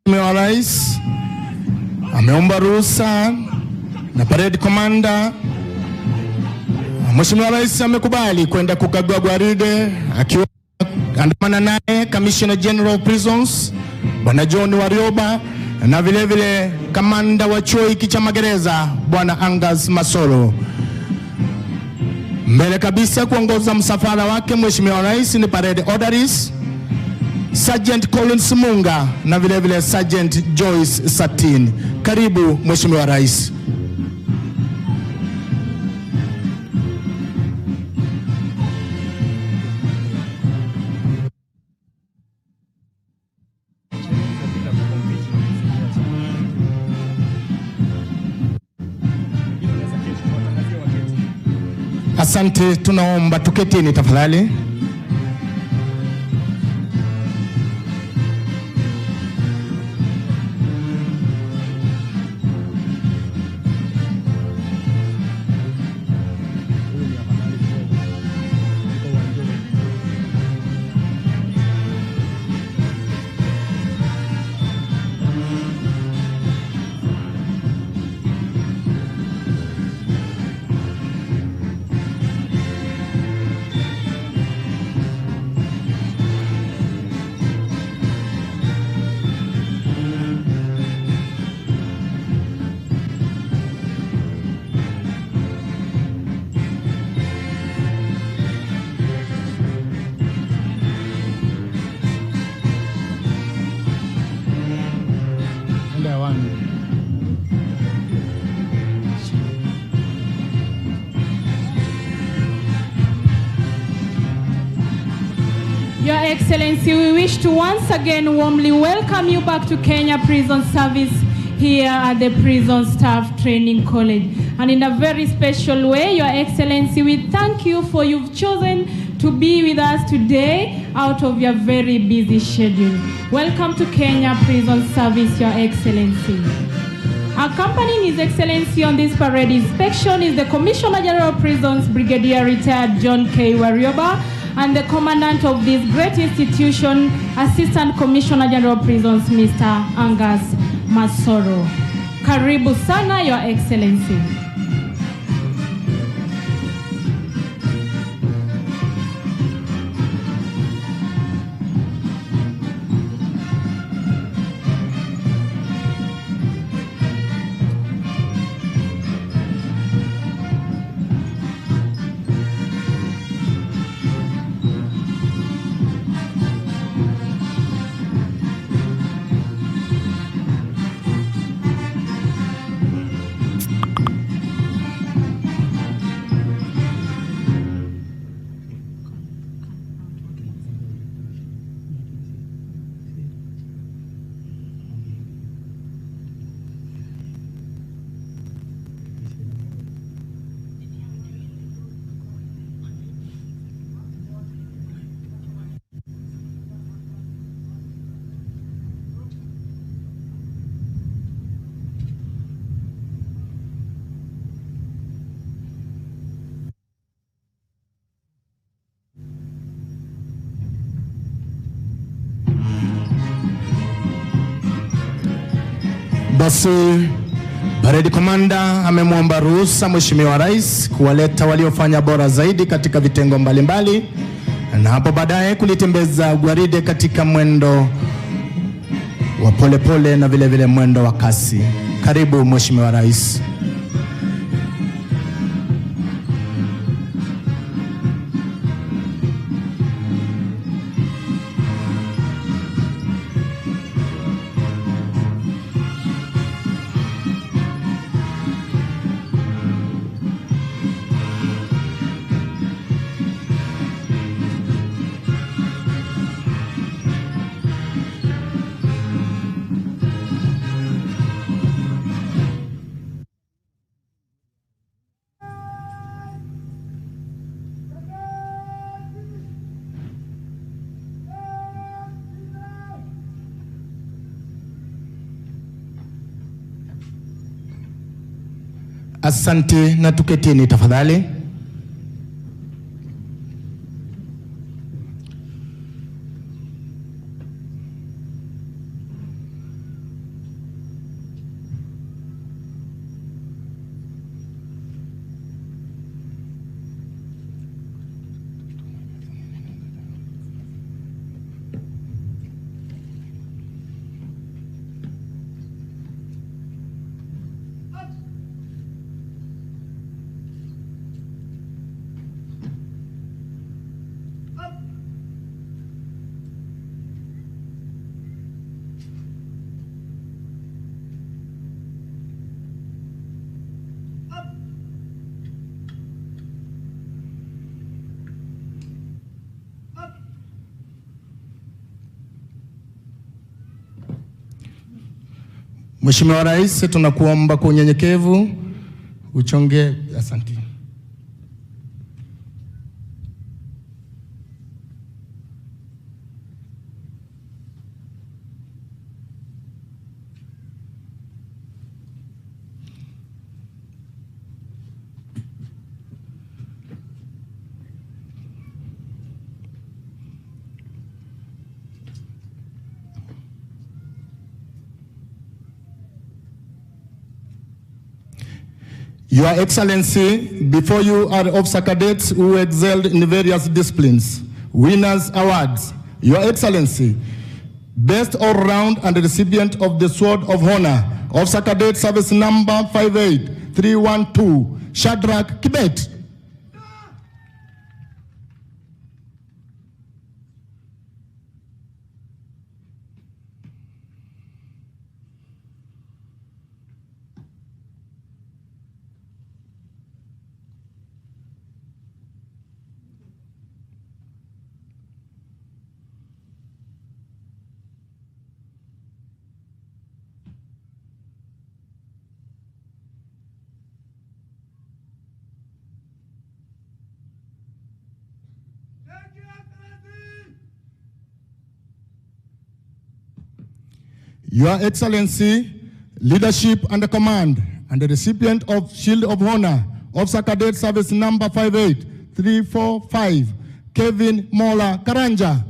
Mheshimiwa Rais ameomba ruhusa na parade commander. Mheshimiwa Rais amekubali kwenda kukagua gwaride akiwa andamana naye Commissioner General of Prisons Bwana John Warioba na vile vile kamanda wa chuo hiki cha magereza Bwana Angas Masoro. Mbele kabisa kuongoza msafara wake Mheshimiwa Rais ni parade orderlies Sergeant Collins Munga na vile vile Sergeant Joyce Satin. Karibu Mheshimiwa Rais. Asante, tunaomba tuketini tafadhali. Your Excellency, we wish to once again warmly welcome you back to Kenya Prison Service here at the Prison Staff Training College. And in a very special way, Your Excellency, we thank you for you've chosen to be with us today out of your very busy schedule. Welcome to Kenya Prison Service, Your Excellency. Accompanying His Excellency on this parade inspection is the Commissioner General of Prisons, Brigadier Retired John K. Warioba, and the Commandant of this great institution, Assistant Commissioner General of Prisons, Mr. Angas Masoro. Karibu sana, Your Excellency. Basi parade commander amemwomba ruhusa Mheshimiwa Rais kuwaleta waliofanya bora zaidi katika vitengo mbalimbali na hapo baadaye kulitembeza gwaride katika mwendo wa polepole na vile vile mwendo wa kasi. Karibu Mheshimiwa Rais. Asante, na tuketini tafadhali. Mheshimiwa Rais, tunakuomba kwa unyenyekevu uchonge. Asante. Your Excellency, before you are officer cadets who excelled in various disciplines, winners awards. Your Excellency, best all-round and recipient of the Sword of Honor, Officer Cadet Service Number 58312, Shadrach Kibet. Your Excellency, leadership and command, and the recipient of Shield of Honor, Officer Cadet Service Number 58345, Kevin Mola Karanja.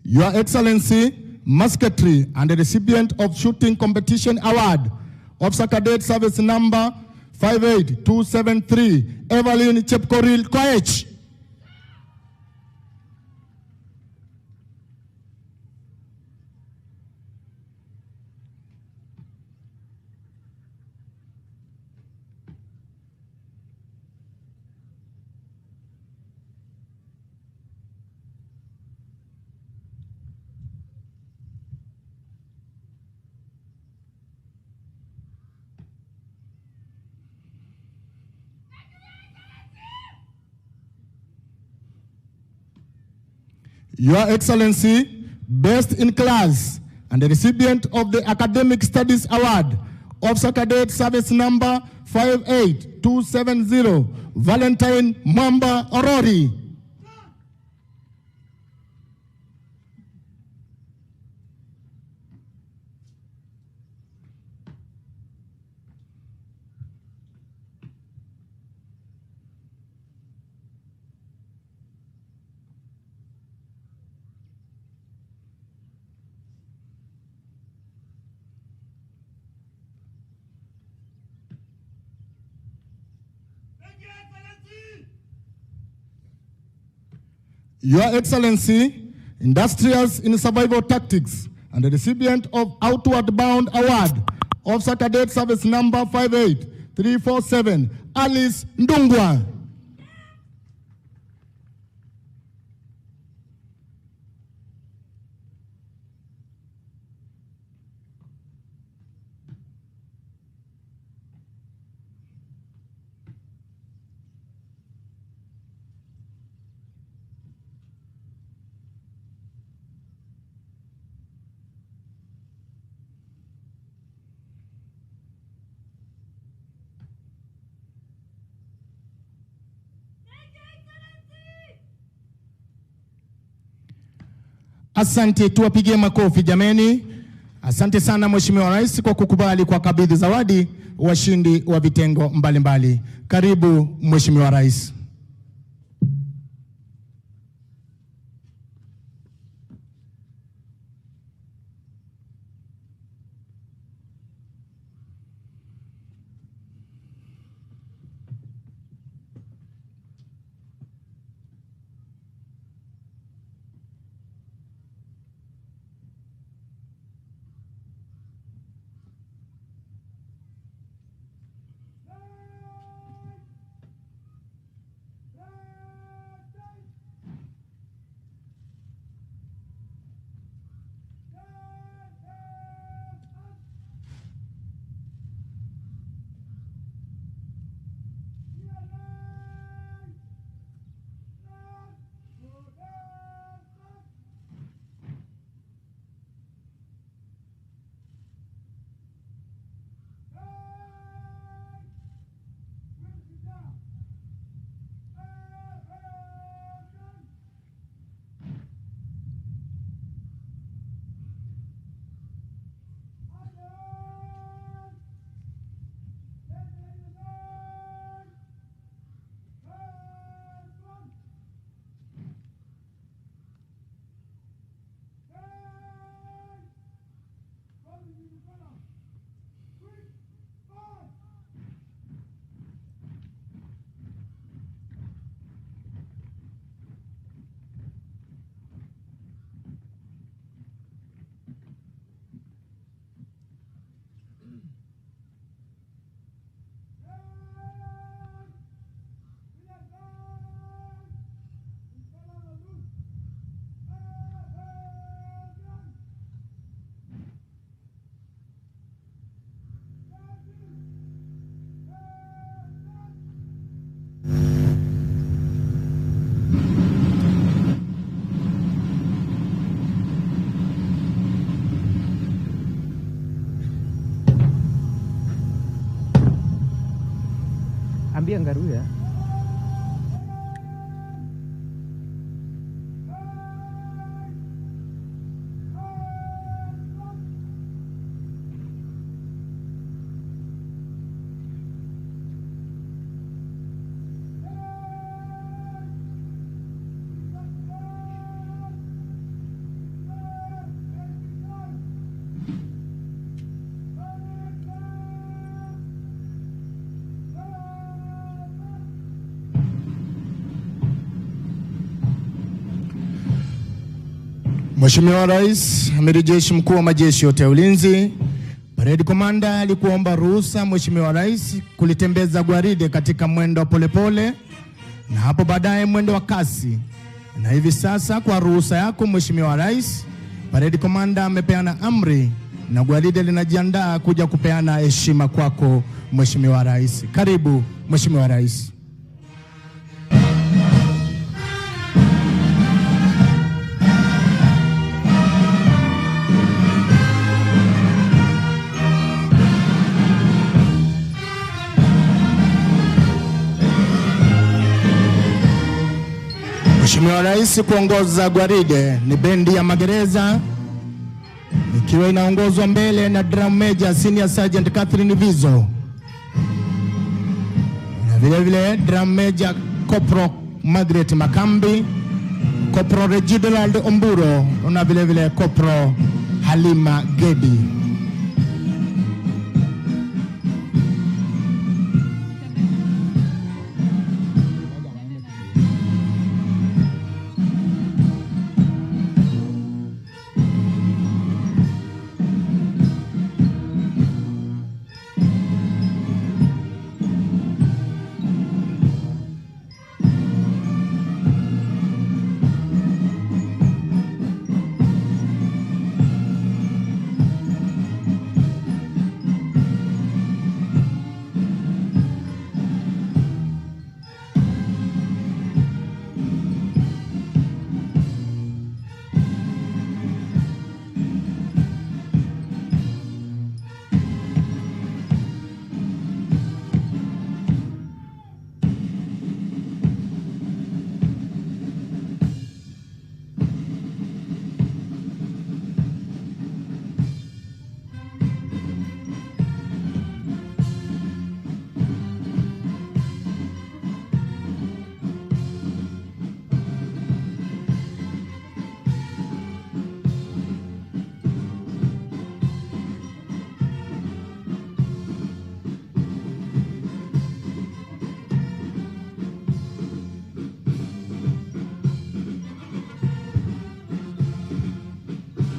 Your Excellency, musketry and the recipient of Shooting Competition Award, Officer Cadet Service Number 58273, Evelyn Chepkoril Koech. Your Excellency, best in class and the recipient of the Academic Studies Award, Officer Cadet Service Number 58270, Valentine Mwamba Orori. Your Excellency, industrious in survival tactics and the recipient of Outward Bound Award, Officer Cadet Service Number 58347, Alice Ndungwa. Asante, tuwapigie makofi jameni. Asante sana Mheshimiwa Rais kwa kukubali kwa kabidhi zawadi washindi wa vitengo mbalimbali. Karibu Mheshimiwa Rais. Dia ngaruya. Mheshimiwa Rais, Amiri Jeshi Mkuu wa Majeshi yote ya Ulinzi, Parade Commander alikuomba ruhusa Mheshimiwa Rais kulitembeza gwaride katika mwendo wa polepole na hapo baadaye mwendo wa kasi. Na hivi sasa kwa ruhusa yako Mheshimiwa Rais, Parade Commander amepeana amri na gwaride linajiandaa kuja kupeana heshima kwako Mheshimiwa Rais. Karibu Mheshimiwa Rais. Mheshimiwa Rais kuongoza gwaride ni bendi ya magereza ikiwa inaongozwa mbele na Drum Major Senior Sergeant Catherine Vizo. Na vile vile Drum Major Corporal Margaret Makambi, Corporal Reginald Omburo na vile vile Corporal Halima Gedi.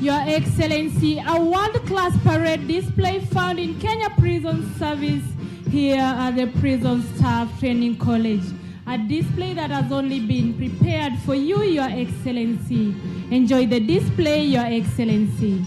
Your Excellency, a world-class parade display found in Kenya Prison Service here at the Prison Staff Training College. A display that has only been prepared for you, Your Excellency. Enjoy the display, Your Excellency.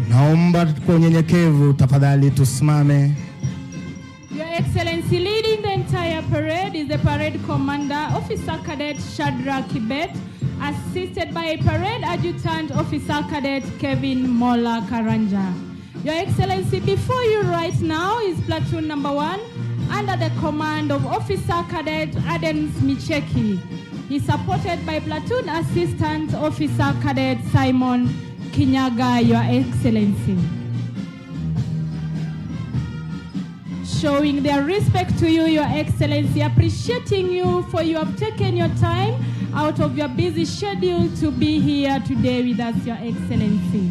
Naomba kwa unyenyekevu tafadhali tusimame. Your Excellency, leading the entire parade is the Parade Commander, Officer Cadet Shadrach Kibet, assisted by Parade Adjutant Officer Cadet Kevin Mola Karanja. Your Excellency, before you right now is Platoon Number 1 under the command of Officer Cadet Adams Micheki. He's supported by Platoon Assistant Officer Cadet Simon Kinyaga, Your Excellency. Showing their respect to you, Your Excellency, appreciating you for you have taken your time out of your busy schedule to be here today with us, Your Excellency.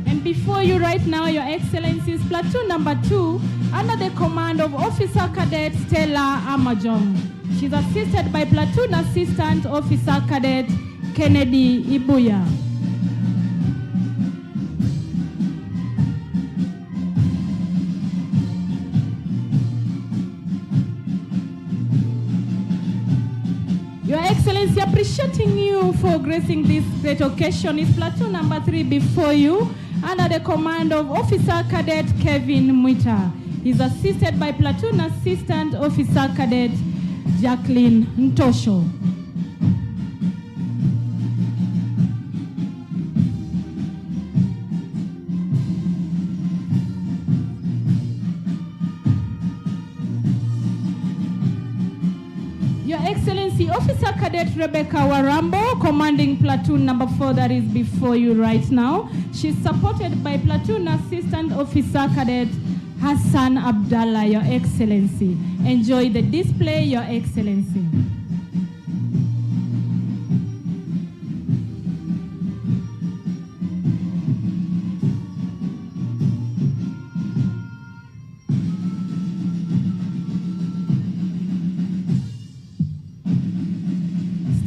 And before you right now, Your Excellency, is Platoon Number 2 under the command of Officer Cadet Stella Amajong. She's assisted by Platoon Assistant Officer Cadet Kennedy Ibuya. Excellency, appreciating you for gracing this great occasion is platoon number 3 before you, under the command of Officer Cadet Kevin Mwita. He's assisted by Platoon Assistant Officer Cadet Jacqueline Ntosho. Your Excellency, Officer Cadet Rebecca Warambo, commanding platoon number 4 that is before you right now. She's supported by Platoon Assistant Officer Cadet Hassan Abdallah, Your Excellency. Enjoy the display, Your Excellency.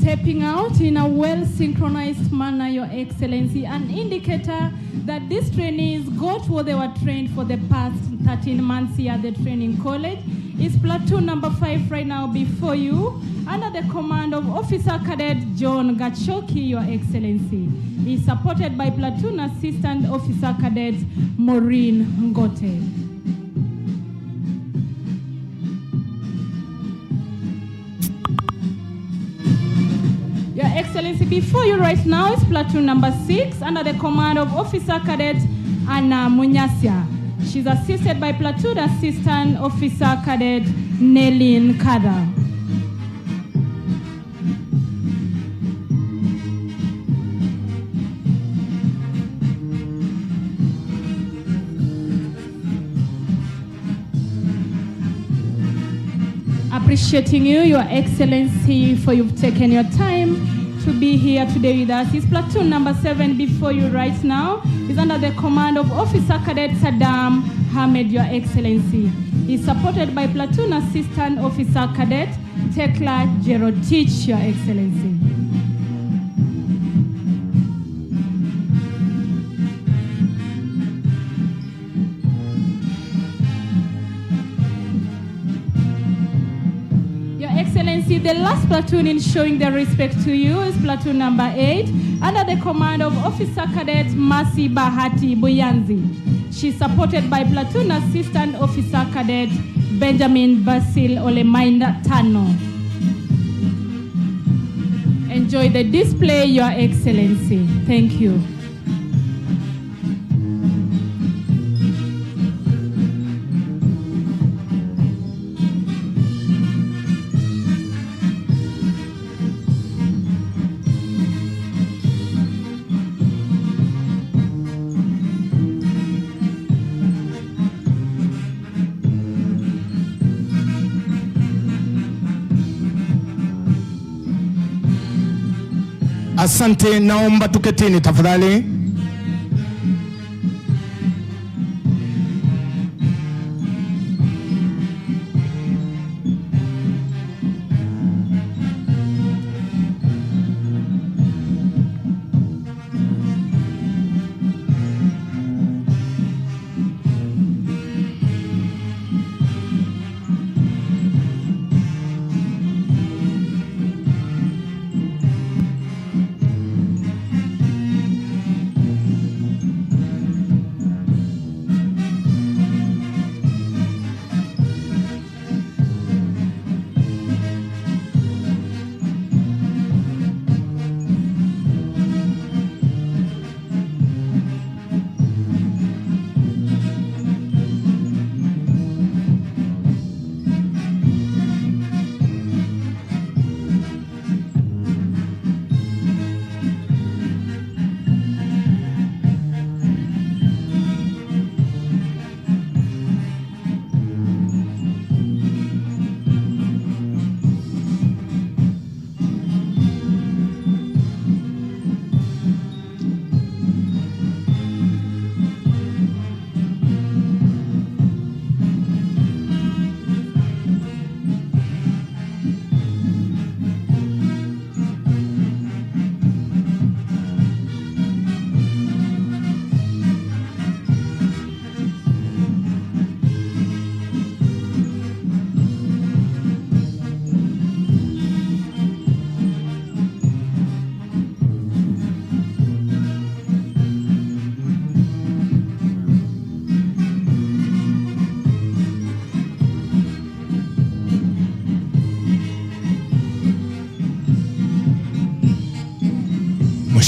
Stepping out in a well-synchronized manner, Your Excellency, an indicator that these trainees got what they were trained for the past 13 months here at the training college, is platoon number 5 right now before you, under the command of Officer Cadet John Gachoki, Your Excellency. He's supported by Platoon Assistant Officer Cadet Maureen Ngote. Your Excellency, before you right now is platoon number 6 under the command of Officer Cadet Anna Munyasia. She's assisted by Platoon Assistant Officer Cadet Nelin Kada. Appreciating you, Your Excellency, for you've taken your time to be here today with us. Is platoon number 7 before you right now is under the command of Officer Cadet Saddam Hamed, Your Excellency. He's supported by Platoon Assistant Officer Cadet Tekla Jerotich, Your Excellency. Excellency, the last platoon in showing their respect to you is platoon number 8 under the command of Officer Cadet Masi Bahati Buyanzi. She's supported by Platoon Assistant Officer Cadet Benjamin Basil Olemainda Tano. Enjoy the display, Your Excellency. Thank you. Asante, naomba tuketini tafadhali.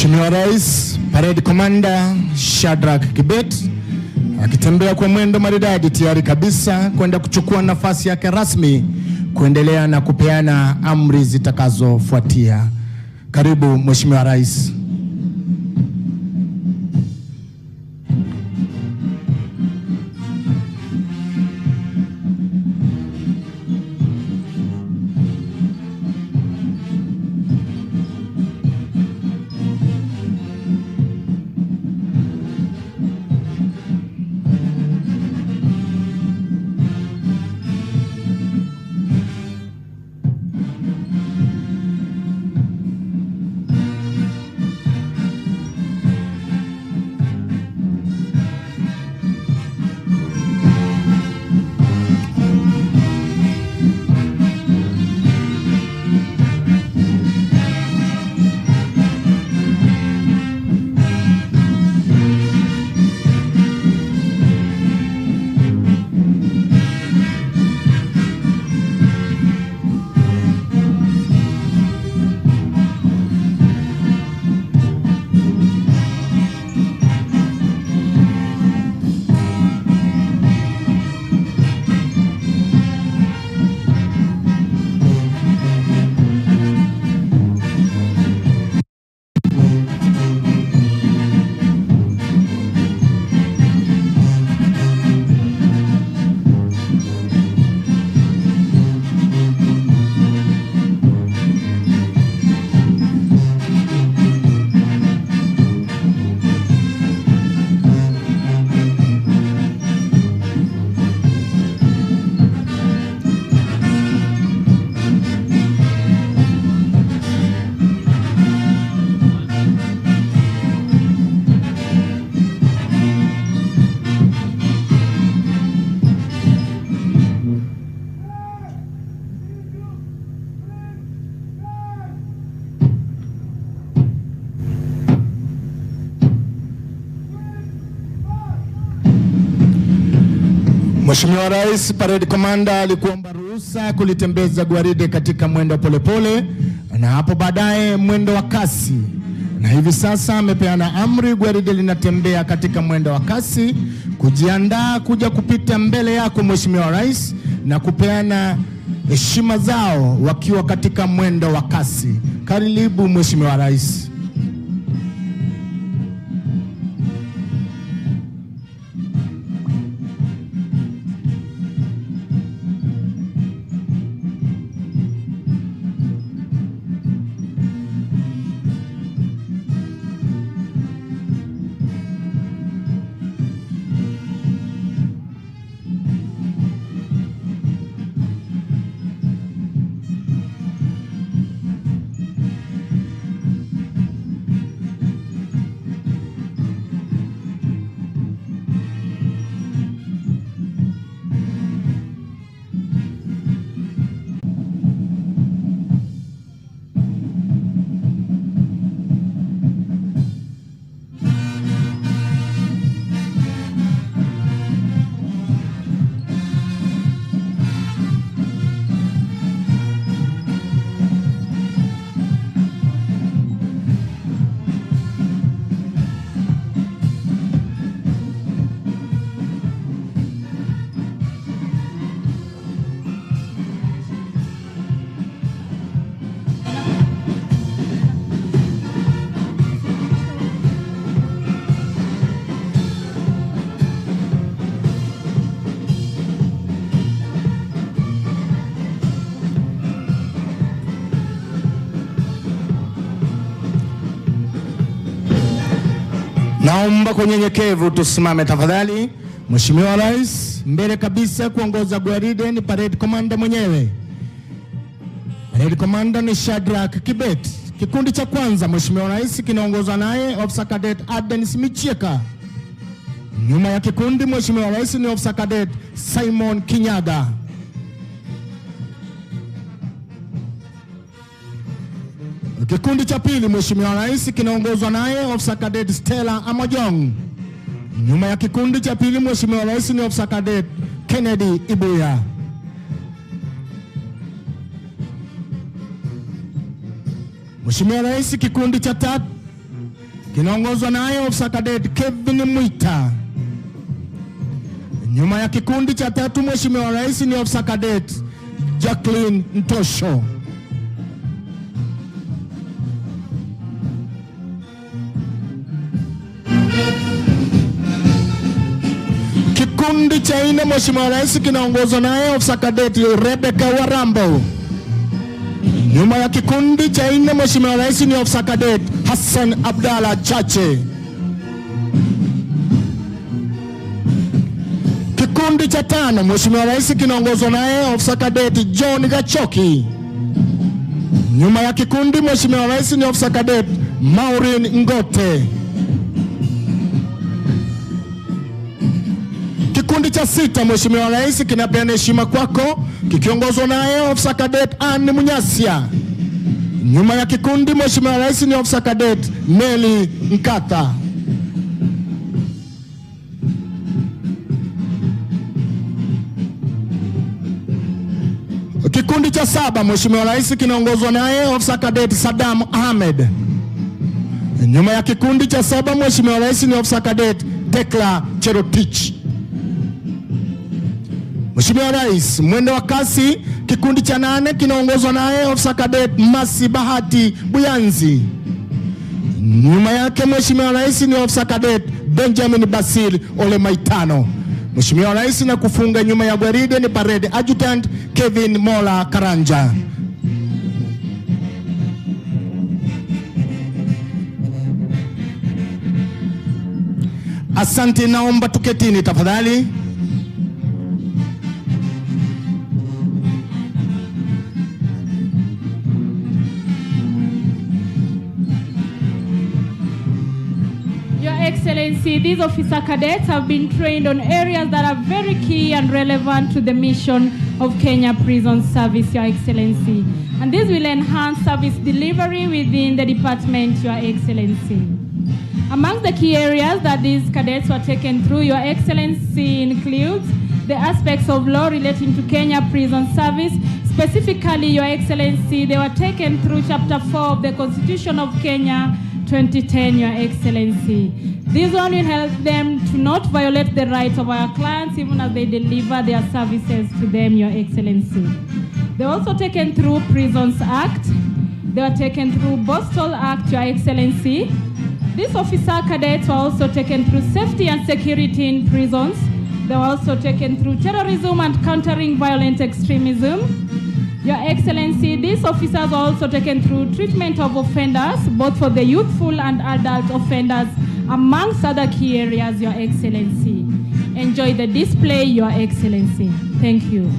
Mheshimiwa Rais, Parade Commander Shadrack Kibet akitembea kwa mwendo maridadi tayari kabisa kwenda kuchukua nafasi yake rasmi kuendelea na kupeana amri zitakazofuatia. Karibu Mheshimiwa Rais. Mheshimiwa Rais, Parade Commander alikuomba ruhusa kulitembeza gwaride katika mwendo polepole na hapo baadaye mwendo wa kasi. Na hivi sasa amepeana amri gwaride linatembea katika mwendo wa kasi kujiandaa kuja kupita mbele yako Mheshimiwa Rais na kupeana heshima zao wakiwa katika mwendo wa kasi. Karibu Mheshimiwa Rais. Naomba kwa unyenyekevu tusimame tafadhali. Mheshimiwa Rais, mbele kabisa kuongoza gwaride ni Parade Commander mwenyewe. Parade Commander ni Shadrack Kibet. Kikundi cha kwanza Mheshimiwa Rais kinaongozwa naye Officer Cadet Adenis Micheka. Nyuma ya kikundi Mheshimiwa Rais ni Officer Cadet Simon Kinyaga. Kikundi cha pili Mheshimiwa Rais kinaongozwa naye Officer Cadet Stella Amojong. Nyuma ya kikundi cha pili Mheshimiwa Rais ni Officer Cadet Kennedy Ibuya. Mheshimiwa Rais, kikundi cha tatu kinaongozwa naye ofisa cadet Kevin Mwita. Nyuma ya kikundi cha tatu Mheshimiwa Rais ni ofisa cadet Jacqueline Ntosho. Kikundi cha nne Mheshimiwa Rais kinaongozwa naye ofisa cadet Rebecca Warambo. Nyuma ya kikundi cha nne Mheshimiwa Rais ni ofisa cadet Hassan Abdalla Chache. Kikundi cha tano Mheshimiwa Rais kinaongozwa naye ofisa cadet John Gachoki. Nyuma ya kikundi Mheshimiwa Rais ni ofisa cadet Maureen Ngote. Kikundi cha sita Mheshimiwa Rais kinapeana heshima kwako kikiongozwa naye ofisa cadet Anne Munyasia. Nyuma ya kikundi Mheshimiwa Rais ni ofisa cadet Nelly Nkatha. Kikundi cha saba Mheshimiwa Rais kinaongozwa naye ofisa cadet Saddam Ahmed. Nyuma ya kikundi cha saba Mheshimiwa Rais ni ofisa cadet Tekla Cherotich. Mheshimiwa Rais, mwendo wa kasi, kikundi cha nane kinaongozwa naye ofisa cadet Masi Bahati Buyanzi. Nyuma yake Mheshimiwa Rais ni ofisa cadet Benjamin Basil Ole Maitano. Mheshimiwa Rais, na kufunga nyuma ya gwaride ni parade adjutant Kevin Mola Karanja. Asante, naomba tuketini tafadhali. Excellency, these officer cadets have been trained on areas that are very key and relevant to the mission of Kenya Prison Service, Your Excellency. And this will enhance service delivery within the department, Your Excellency. Among the key areas that these cadets were taken through, Your Excellency, includes the aspects of law relating to Kenya Prison Service. Specifically, Your Excellency, they were taken through Chapter 4 of the Constitution of Kenya 2010, Your Excellency. This one will help them to not violate the rights of our clients even as they deliver their services to them, Your Excellency. They were also taken through Prisons Act. They were taken through Boston Act, Your Excellency. These officer cadets were also taken through safety and security in prisons. They were also taken through terrorism and countering violent extremism. Your Excellency, these officers were also taken through treatment of offenders, both for the youthful and adult offenders, amongst other key areas, Your Excellency. Enjoy the display, Your Excellency. Thank you.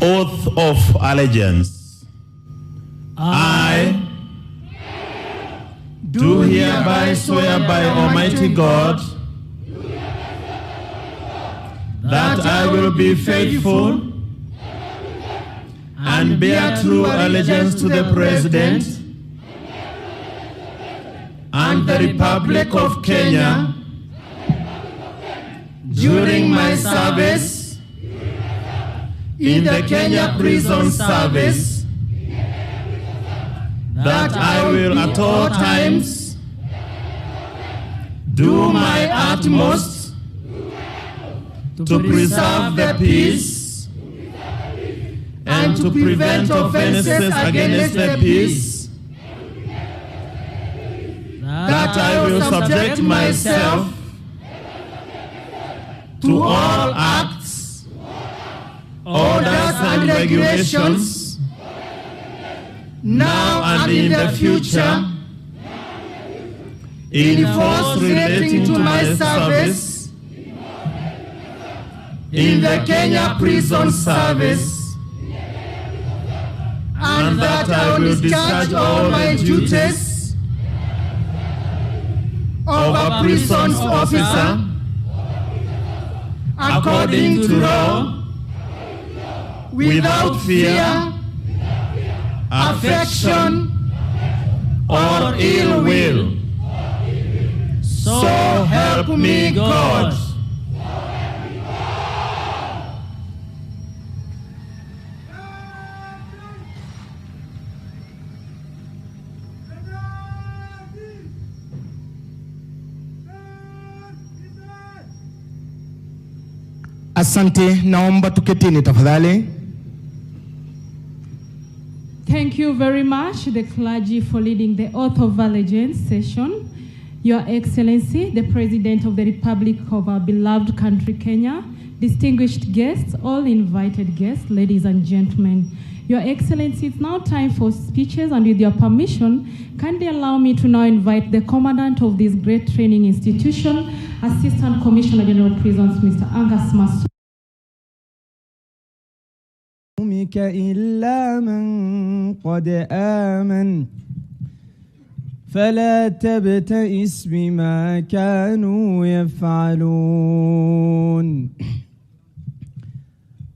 Oath of allegiance. I do hereby swear by Almighty God that I will be faithful and bear true allegiance to the President and the Republic of Kenya during my service in the Kenya Prison Service, that I will at all times do my utmost to preserve the peace and to prevent offenses against the peace, that I will subject myself to all acts, orders and regulations, now and in the future, in force relating to my service in the Kenya Prison Service, and that I will discharge all my duties of a prison officer according to law, without fear, affection, or ill will. So help me God. Asante, naomba tuketini tafadhali. Thank you very much, the clergy, for leading the oath of allegiance session. Your Excellency, the President of the Republic of our beloved country, Kenya, distinguished guests, all invited guests, ladies and gentlemen. Your Excellency, it's now time for speeches, and with your permission, kindly allow me to now invite the Commandant of this great training institution, Assistant Commissioner General of Prisons, Mr. Angus Masu. إلا من قد آمن فلا تبتئس بما كانوا يفعلون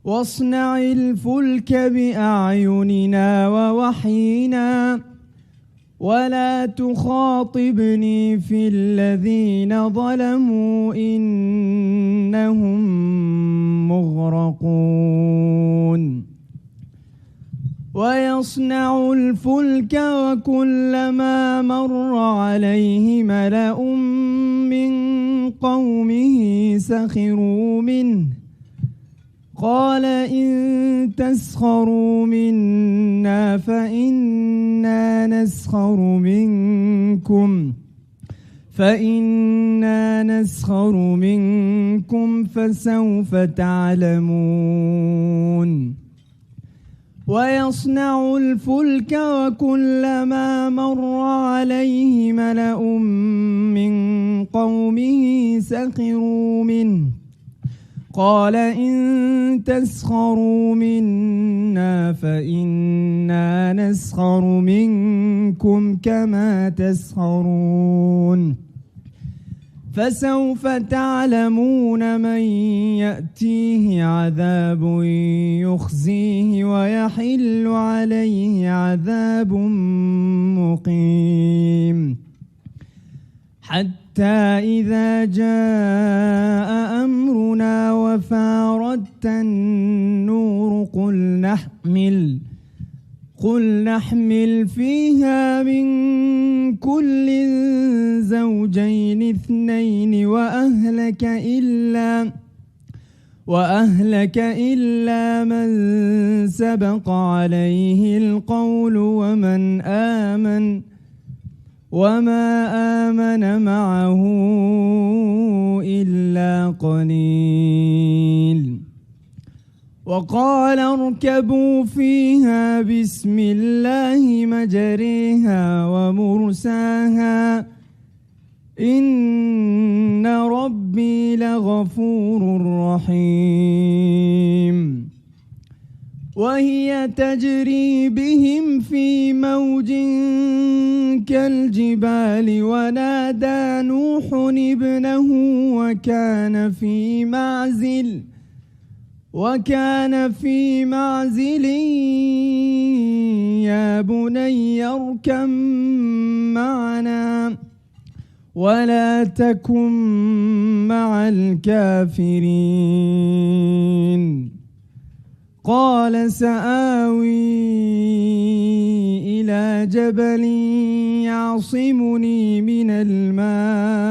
واصنع الفلك بأعيننا ووحينا ولا تخاطبني في الذين ظلموا إنهم مغرقون ويصنع الفلك وكلما مر عليه ملأ من قومه سخروا منه قال إن تسخروا منا فإنا نسخر منكم فسوف تعلمون ويصنع الفلك وكلما مر عليه ملأ من قومه سخروا منه قال إن تسخروا منا فإنا نسخر منكم كما تسخرون فسوف تعلمون من يأتيه عذاب يخزيه ويحل عليه عذاب مقيم حتى إذا جاء أمرنا وفارت النور قل نحمل فيها من كل زوجين اثنين وأهلك إلا من سبق عليه القول ومن آمن وما آمن معه إلا قليل وقال اركبوا فيها بسم الله مجريها ومرساها إن ربي لغفور رحيم وهي تجري بهم في موج كالجبال ونادى نوح ابنه وكان في معزل يا بني اركب معنا ولا تكن مع الكافرين قال سآوي إلى جبل يعصمني من الماء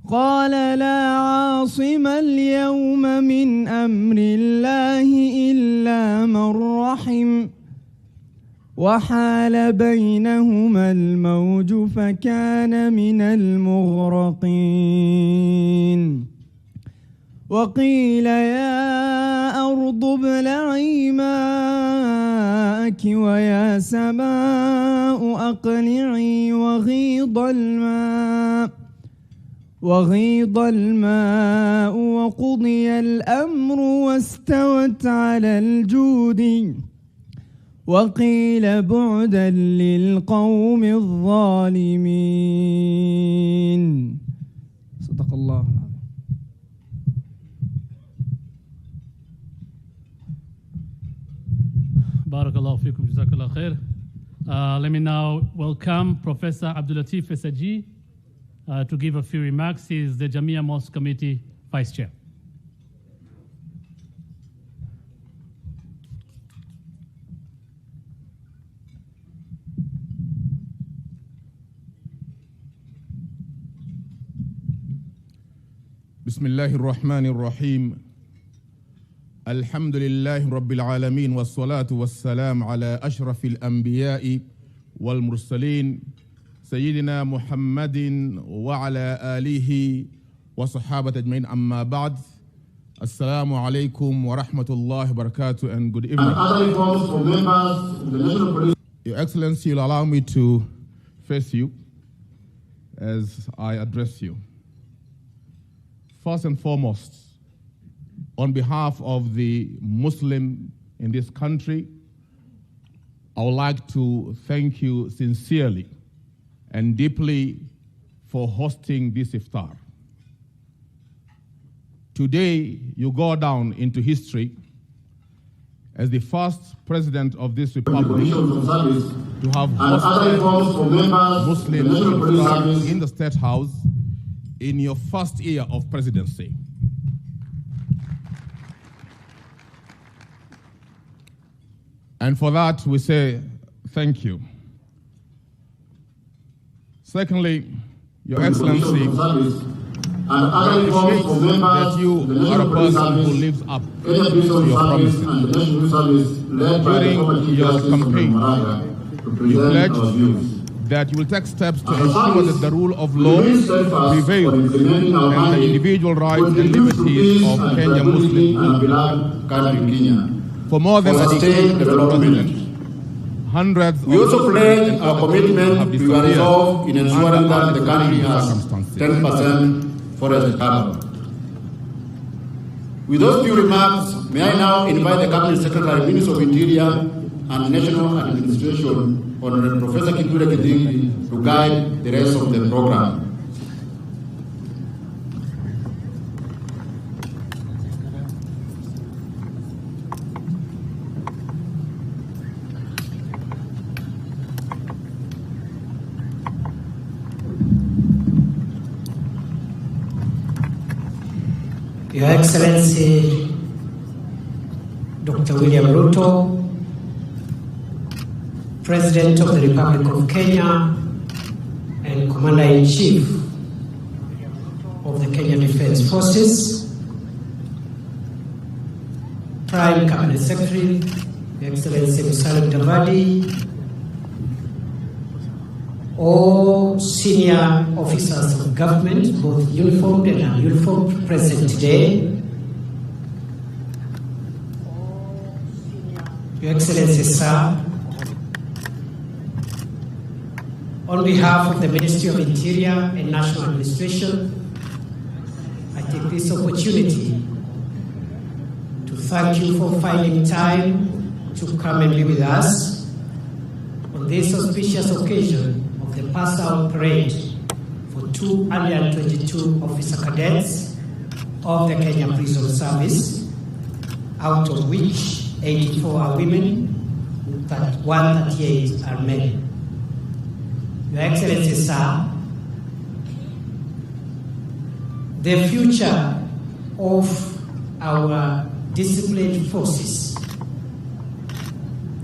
قال لا عاصم اليوم من أمر الله إلا من رحم وحال بينهما الموج فكان من المغرقين وقيل يا أرض ابلعي ماءك ويا سماء أقلعي وغيض الماء وقضي الأمر واستوت على الجود وقيل بعدا للقوم الظالمين. صدق الله. Barakallahu fikum, jazakallah khair. Let me now welcome Professor Abdul Latif Esaji to give a few remarks. He is the Jamia Mosque Committee Vice Chair. Bismillahir Rahmanir Rahim. Alhamdulillahi Rabbil Alameen wassalatu wassalam ala ashrafil anbiya'i wal mursalin Sayyidina Muhammadin wa ala alihi wa sahabat ajmain amma ba'd. Assalamu alaikum wa rahmatullahi wa barakatuh and good evening. Your Excellency, you'll allow me to face you as I address you. First and foremost, on behalf of the Muslim in this country, I would like to thank you sincerely and deeply for hosting this iftar. Today, you go down into history as the first president of this republic to have hosted Muslim iftar in the State House in your first year of presidency. And for that, we say thank you. Secondly, Your Excellency, I appreciate that you are a person who lives up to your promises. During your campaign, you pledged that you will take steps to ensure that the rule of law prevails and the individual rights and liberties of Kenya Muslims will be guaranteed. For more than a decade as president, hundreds we also pledge our commitment to our resolve in ensuring that the country has 10% forest cover. With those few remarks, may I now invite the Cabinet Secretary, Minister of Interior and National Administration, Honorable Professor Kithure Kindiki, to guide the rest of the program. Your Excellency, Dr. William Ruto, President of the Republic of Kenya and Commander-in-Chief of the Kenya Defense Forces, Prime Cabinet Secretary, Your Excellency Musalia Mudavadi, all senior officers of government, both uniformed and ununiformed, present today. Your Excellency, sir, on behalf of the Ministry of Interior and National Administration, I take this opportunity to thank you for finding time to come and be with us on this auspicious occasion of the pass-out parade for 222 officer cadets of the Kenya Prison Service, out of which 84 are women, 138 are men. Your Excellency, sir, the future of our disciplined forces,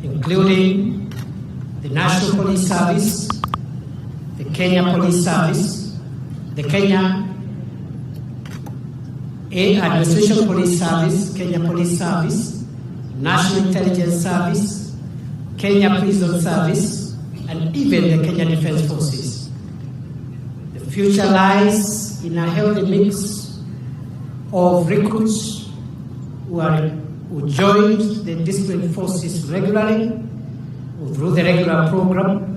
including the National Police Service, the Kenya Police Service, the Kenya Administration Police Service, Kenya Police Service, National Intelligence Service, Kenya Prison Service, and even the Kenya Defense Forces. The future lies in a healthy mix of recruits who joined the disciplined forces regularly or through the regular program,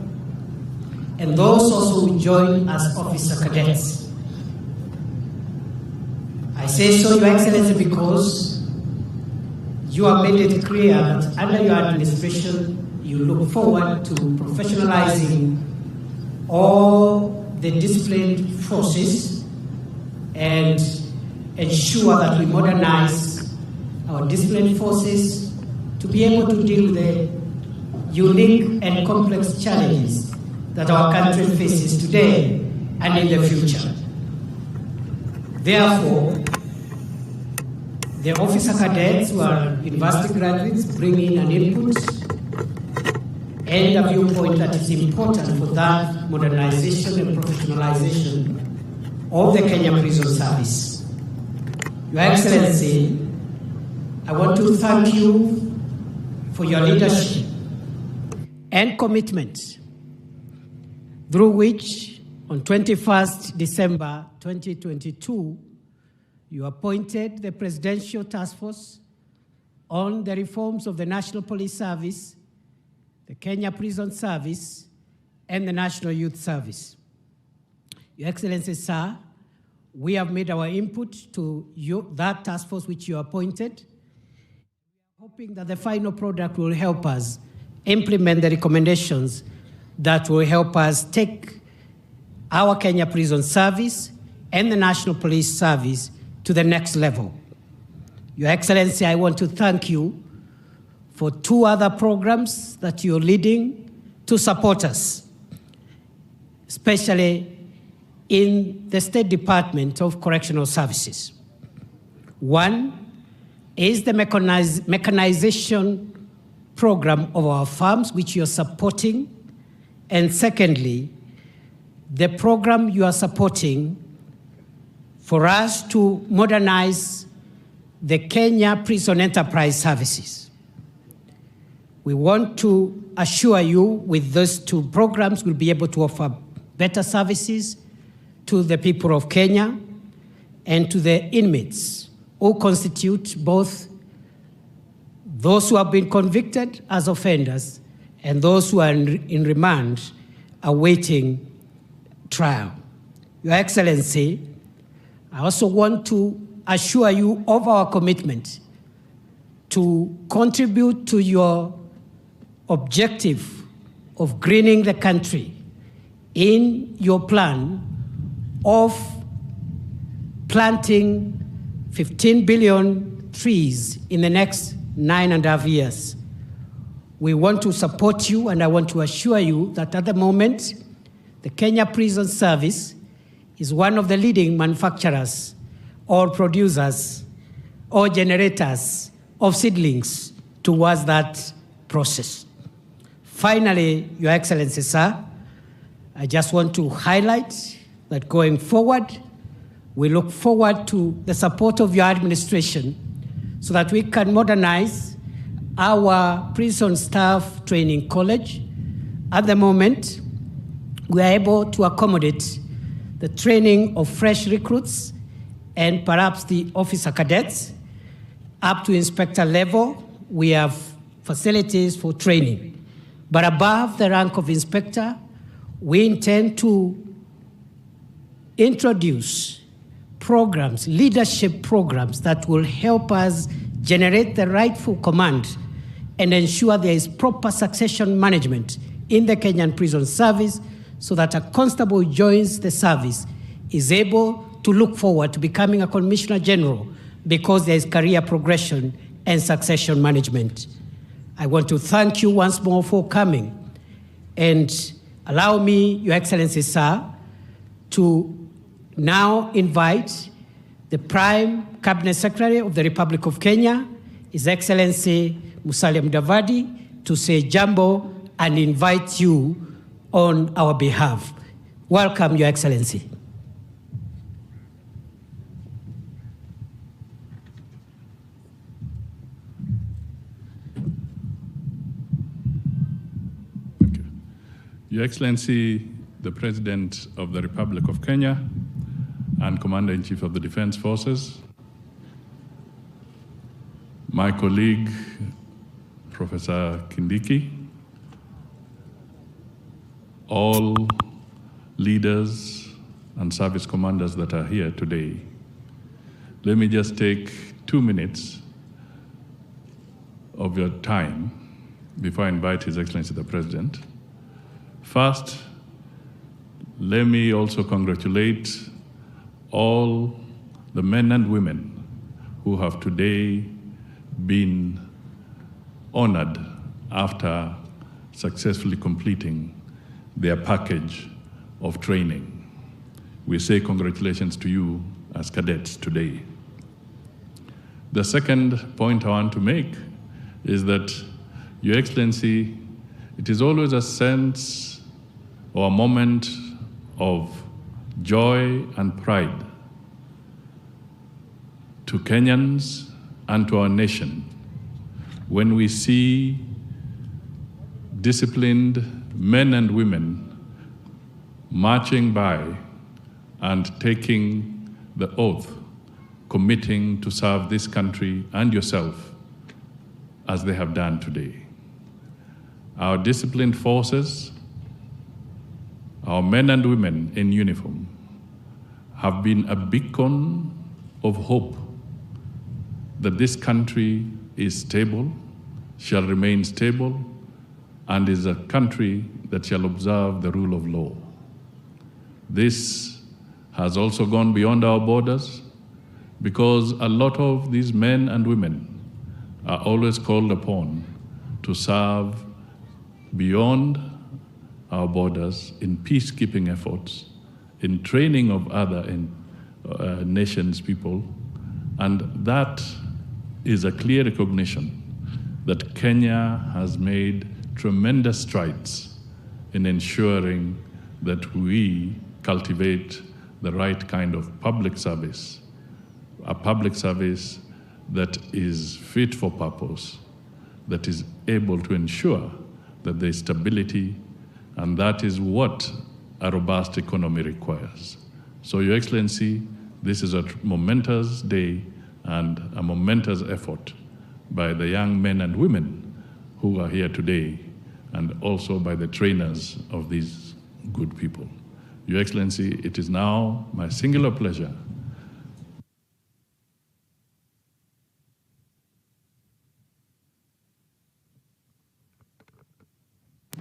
and those also who join as officer cadets. I say so, Your Excellency, because you have made it clear that under your administration, you look forward to professionalizing all the disciplined forces and ensure that we modernize our disciplined forces to be able to deal with the unique and complex challenges that our country faces today and in the future. Therefore, the officer cadets who are university graduates bring in an input and a viewpoint that is important for that modernization and professionalization of the Kenya Prison Service. Your Excellency, I want to thank you for your leadership and commitment, through which on 21st December 2022, you appointed the Presidential Task Force on the reforms of the National Police Service, the Kenya Prison Service, and the National Youth Service. Your Excellency, sir, we have made our input to that task force which you appointed, hoping that the final product will help us implement the recommendations that will help us take our Kenya Prison Service and the National Police Service to the next level. Your Excellency, I want to thank you for 2 other programs that you're leading to support us, especially in the State Department of Correctional Services. One is the mechanization program of our farms, which you're supporting. And secondly, the program you are supporting for us to modernize the Kenya Prison Enterprise Services. We want to assure you with those 2 programs, we'll be able to offer better services to the people of Kenya and to the inmates who constitute both those who have been convicted as offenders and those who are in remand awaiting trial. Your Excellency, I also want to assure you of our commitment to contribute to your objective of greening the country in your plan of planting 15 billion trees in the next 9.5 years. We want to support you, and I want to assure you that at the moment, the Kenya Prison Service is one of the leading manufacturers or producers or generators of seedlings towards that process. Finally, Your Excellency, sir, I just want to highlight that going forward, we look forward to the support of your administration so that we can modernize our prison staff training college. At the moment, we are able to accommodate the training of fresh recruits and perhaps the officer cadets up to inspector level. We have facilities for training. But above the rank of inspector, we intend to introduce programs, leadership programs that will help us generate the rightful command, and ensure there is proper succession management in the Kenyan Prison Service so that a constable who joins the service is able to look forward to becoming a Commissioner General because there is career progression and succession management. I want to thank you once more for coming, and allow me, Your Excellency, sir, to now invite the Prime Cabinet Secretary of the Republic of Kenya, His Excellency Musalia Mudavadi, to say jambo and invite you on our behalf. Welcome, Your Excellency. Your Excellency, the President of the Republic of Kenya and Commander-in-Chief of the Defense Forces, my colleague, Professor Kindiki, all leaders and service commanders that are here today, let me just take 2 minutes of your time before I invite His Excellency the President. First, let me also congratulate all the men and women who have today been honored after successfully completing their package of training. We say congratulations to you as cadets today. The second point I want to make is that, Your Excellency, it is always a sense or a moment of joy and pride to Kenyans and to our nation when we see disciplined men and women marching by and taking the oath, committing to serve this country and yourself as they have done today. Our disciplined forces, our men and women in uniform, have been a beacon of hope that this country is stable, shall remain stable, and is a country that shall observe the rule of law. This has also gone beyond our borders because a lot of these men and women are always called upon to serve beyond our borders in peacekeeping efforts, in training of other nations' people, and that is a clear recognition that Kenya has made tremendous strides in ensuring that we cultivate the right kind of public service, a public service that is fit for purpose, that is able to ensure that there is stability, and that is what a robust economy requires. So, Your Excellency, this is a momentous day and a momentous effort by the young men and women who are here today, and also by the trainers of these good people. Your Excellency, it is now my singular pleasure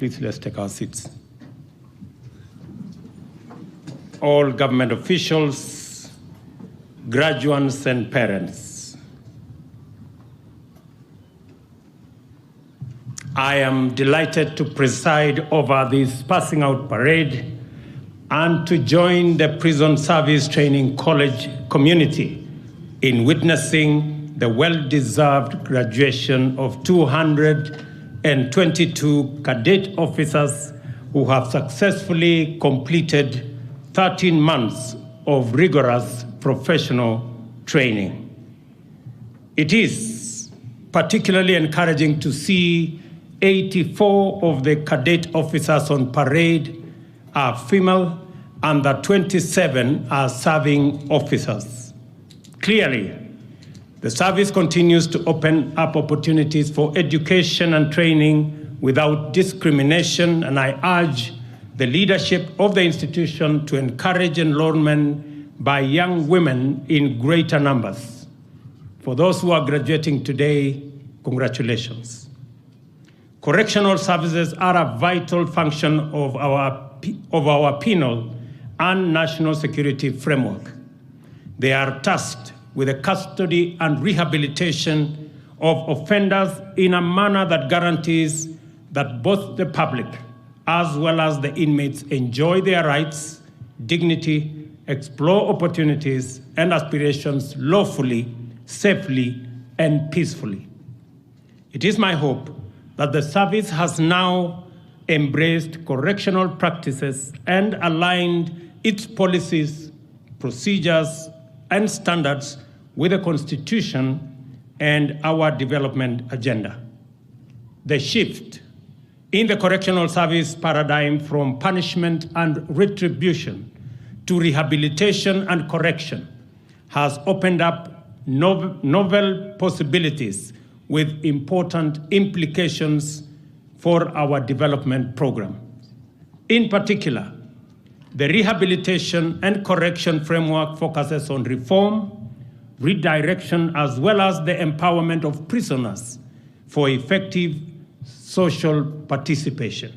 Please, let's take our seats. All government officials, graduates, and parents, I am delighted to preside over this passing out parade and to join the Prison Service Training College community in witnessing the well-deserved graduation of 222 cadet officers who have successfully completed 13 months of rigorous professional training. It is particularly encouraging to see 84 of the cadet officers on parade are female and that 27 are serving officers. Clearly, the service continues to open up opportunities for education and training without discrimination, and I urge the leadership of the institution to encourage enrollment by young women in greater numbers. For those who are graduating today, congratulations. Correctional services are a vital function of our penal and national security framework. They are tasked with the custody and rehabilitation of offenders in a manner that guarantees that both the public as well as the inmates enjoy their rights, dignity, explore opportunities and aspirations lawfully, safely, and peacefully. It is my hope that the service has now embraced correctional practices and aligned its policies, procedures, and standards with the Constitution and our development agenda. The shift in the correctional service paradigm from punishment and retribution to rehabilitation and correction has opened up novel possibilities with important implications for our development program. In particular, the rehabilitation and correction framework focuses on reform, redirection, as well as the empowerment of prisoners for effective social participation.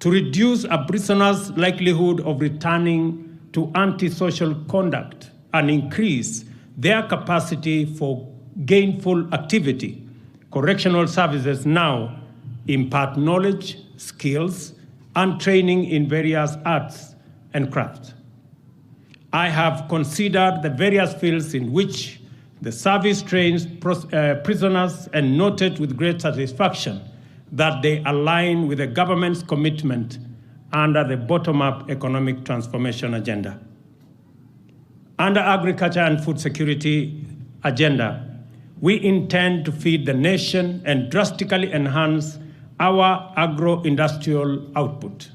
To reduce a prisoner's likelihood of returning to antisocial conduct and increase their capacity for gainful activity, correctional services now impart knowledge, skills, and training in various arts and crafts. I have considered the various fields in which the service trains prisoners and noted with great satisfaction that they align with the government's commitment under the bottom-up economic transformation agenda. Under agriculture and food security agenda, we intend to feed the nation and drastically enhance our agro-industrial output.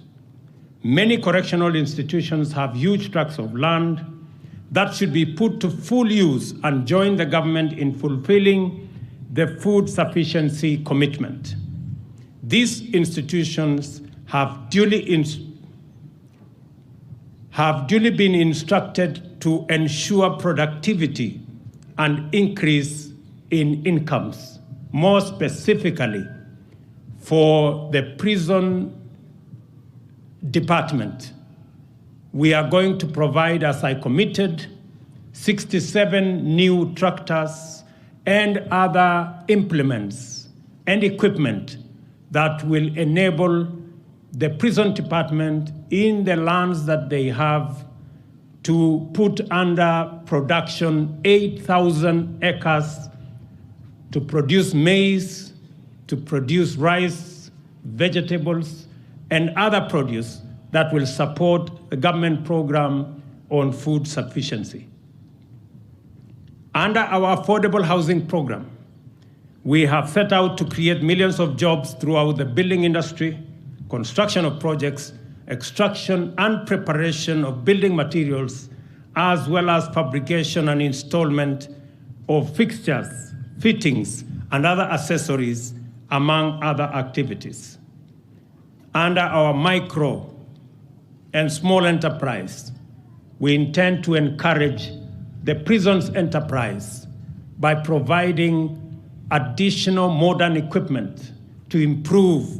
Many correctional institutions have huge tracts of land that should be put to full use and join the government in fulfilling the food sufficiency commitment. These institutions have duly been instructed to ensure productivity and increase in incomes, more specifically for the prison department. We are going to provide, as I committed, 67 new tractors and other implements and equipment that will enable the prison department in the lands that they have to put under production 8,000 acres to produce maize, to produce rice, vegetables, and other produce that will support the government program on food sufficiency. Under our affordable housing program, we have set out to create millions of jobs throughout the building industry, construction of projects, extraction and preparation of building materials, as well as fabrication and installation of fixtures, fittings, and other accessories, among other activities. Under our micro and small enterprise, we intend to encourage the prison's enterprise by providing additional modern equipment to improve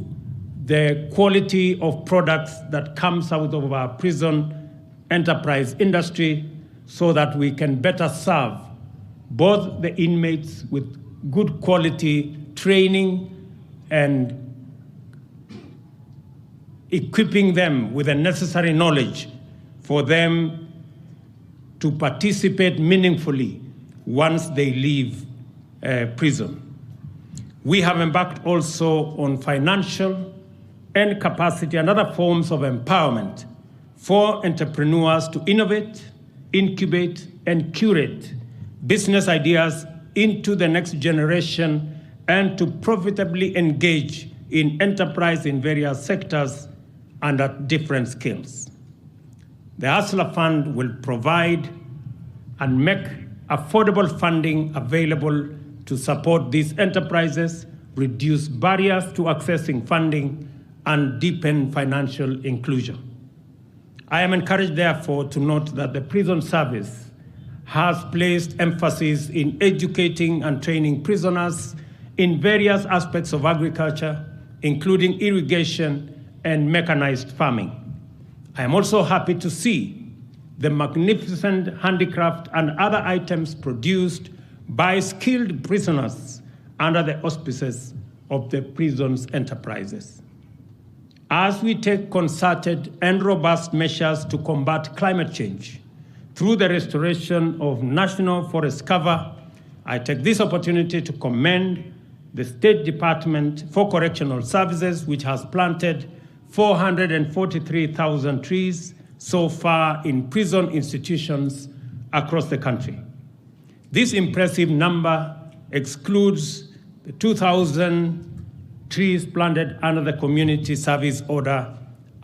the quality of products that comes out of our prison enterprise industry so that we can better serve both the inmates with good quality training and equipping them with the necessary knowledge for them to participate meaningfully once they leave prison. We have embarked also on financial and capacity and other forms of empowerment for entrepreneurs to innovate, incubate, and curate business ideas into the next generation and to profitably engage in enterprise in various sectors and at different scales. The Hustler Fund will provide and make affordable funding available to support these enterprises, reduce barriers to accessing funding, and deepen financial inclusion. I am encouraged, therefore, to note that the prison service has placed emphasis in educating and training prisoners in various aspects of agriculture, including irrigation and mechanized farming. I am also happy to see the magnificent handicraft and other items produced by skilled prisoners under the auspices of the prison's enterprises. As we take concerted and robust measures to combat climate change through the restoration of national forest cover, I take this opportunity to commend the State Department for Correctional Services, which has planted 443,000 trees so far in prison institutions across the country. This impressive number excludes the 2,000 trees planted under the Community Service Order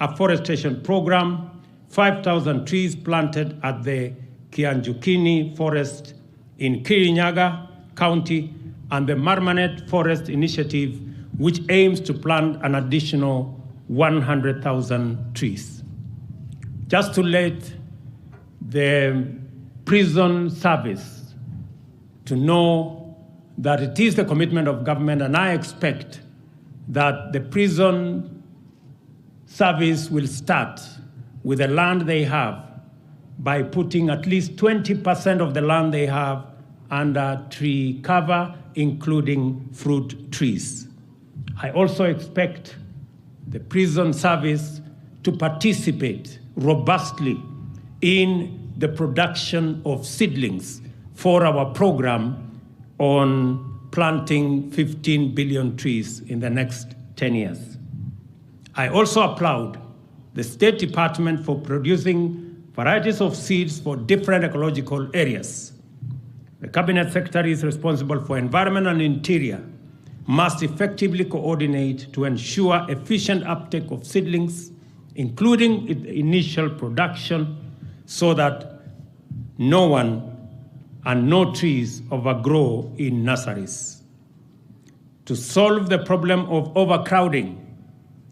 Afforestation Program, 5,000 trees planted at the Kianjukini Forest in Kirinyaga County, and the Marmanet Forest Initiative, which aims to plant an additional 100,000 trees. Just to let the prison service to know that it is the commitment of government, and I expect that the prison service will start with the land they have by putting at least 20% of the land they have under tree cover, including fruit trees. I also expect the prison service to participate robustly in the production of seedlings for our program on planting 15 billion trees in the next 10 years. I also applaud the State Department for producing varieties of seeds for different ecological areas. The Cabinet Secretary is responsible for Environment and Interior must effectively coordinate to ensure efficient uptake of seedlings, including initial production, so that no one and no trees overgrow in nurseries. To solve the problem of overcrowding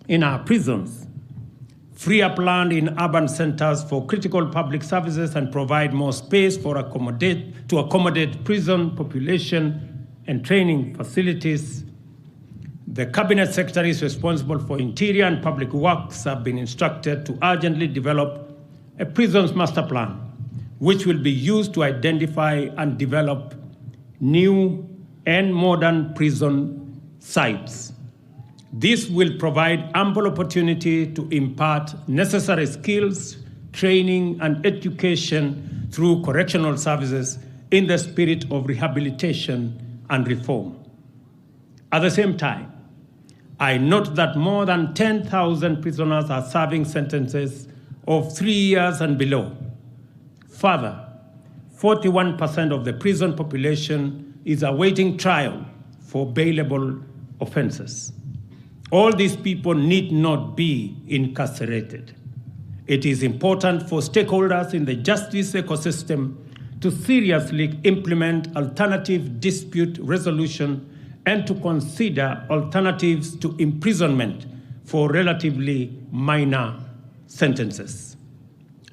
in our prisons, free up land in urban centers for critical public services, and provide more space to accommodate prison population and training facilities. The Cabinet Secretaries responsible for Interior and Public Works have been instructed to urgently develop a prisons master plan, which will be used to identify and develop new and modern prison sites. This will provide ample opportunity to impart necessary skills, training, and education through correctional services in the spirit of rehabilitation and reform. At the same time, I note that more than 10,000 prisoners are serving sentences of 3 years and below. Further, 41% of the prison population is awaiting trial for bailable offenses. All these people need not be incarcerated. It is important for stakeholders in the justice ecosystem to seriously implement alternative dispute resolution and to consider alternatives to imprisonment for relatively minor sentences.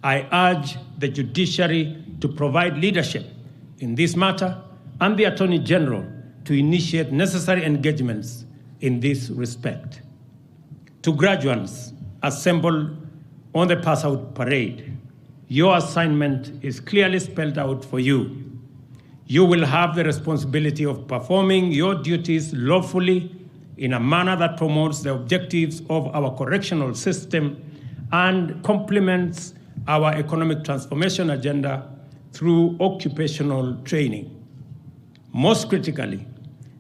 I urge the judiciary to provide leadership in this matter and the Attorney General to initiate necessary engagements in this respect. To graduates assembled on the pass-out parade, your assignment is clearly spelled out for you. You will have the responsibility of performing your duties lawfully in a manner that promotes the objectives of our correctional system and complements our economic transformation agenda through occupational training. Most critically,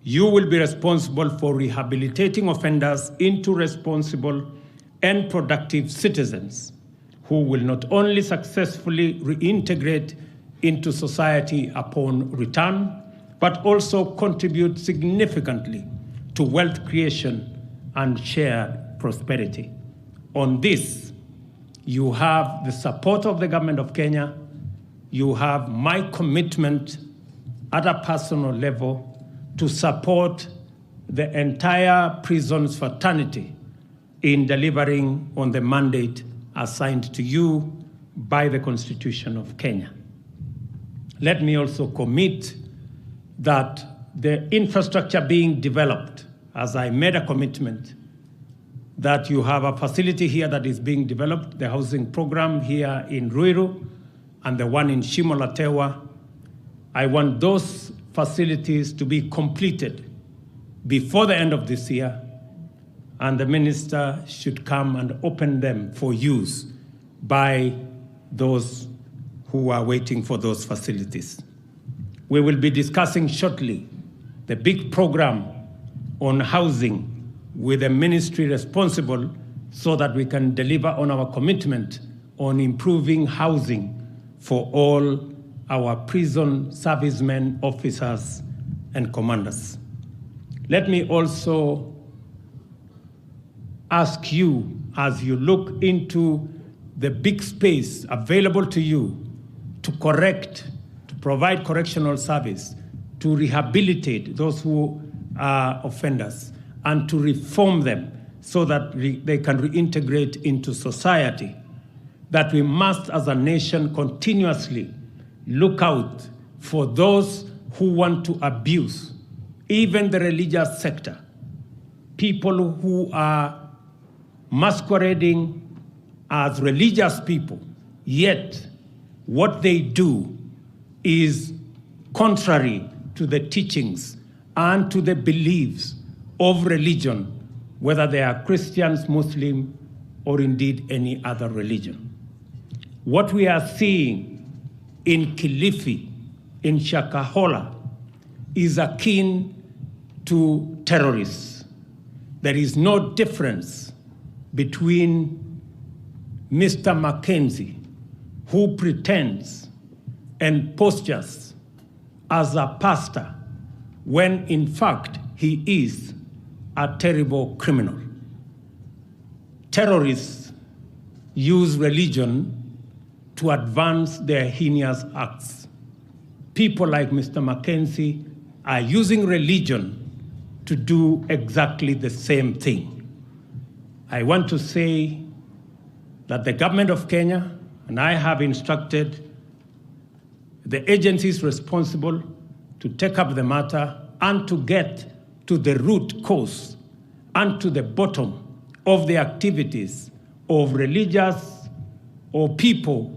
you will be responsible for rehabilitating offenders into responsible and productive citizens who will not only successfully reintegrate into society upon return, but also contribute significantly to wealth creation and shared prosperity. On this, you have the support of the government of Kenya. You have my commitment at a personal level to support the entire prisons fraternity in delivering on the mandate assigned to you by the Constitution of Kenya. let me also commit that the infrastructure being developed, as I made a commitment, that you have a facility here that is being developed, the housing program here in Ruiru and the one in Shimolatewa. I want those facilities to be completed before the end of this year, and the minister should come and open them for use by those who are waiting for those facilities. We will be discussing shortly the big program on housing with a ministry responsible so that we can deliver on our commitment on improving housing for all our prison servicemen, officers, and commanders. Let me also ask you, as you look into the big space available to you to correct, to provide correctional service, to rehabilitate those who are offenders, and to reform them so that they can reintegrate into society, that we must, as a nation, continuously look out for those who want to abuse, even the religious sector, people who are masquerading as religious people, yet what they do is contrary to the teachings and to the beliefs of religion, whether they are Christians, Muslim, or indeed any other religion. What we are seeing in Kilifi, in Shakahola, is akin to terrorists. There is no difference between Mr. Mackenzie, who pretends and postures as a pastor, when in fact he is a terrible criminal. Terrorists use religion to advance their heinous acts. People like Mr. Mackenzie are using religion to do exactly the same thing. I want to say that the government of Kenya, and I have instructed the agencies responsible to take up the matter and to get to the root cause and to the bottom of the activities of religious or people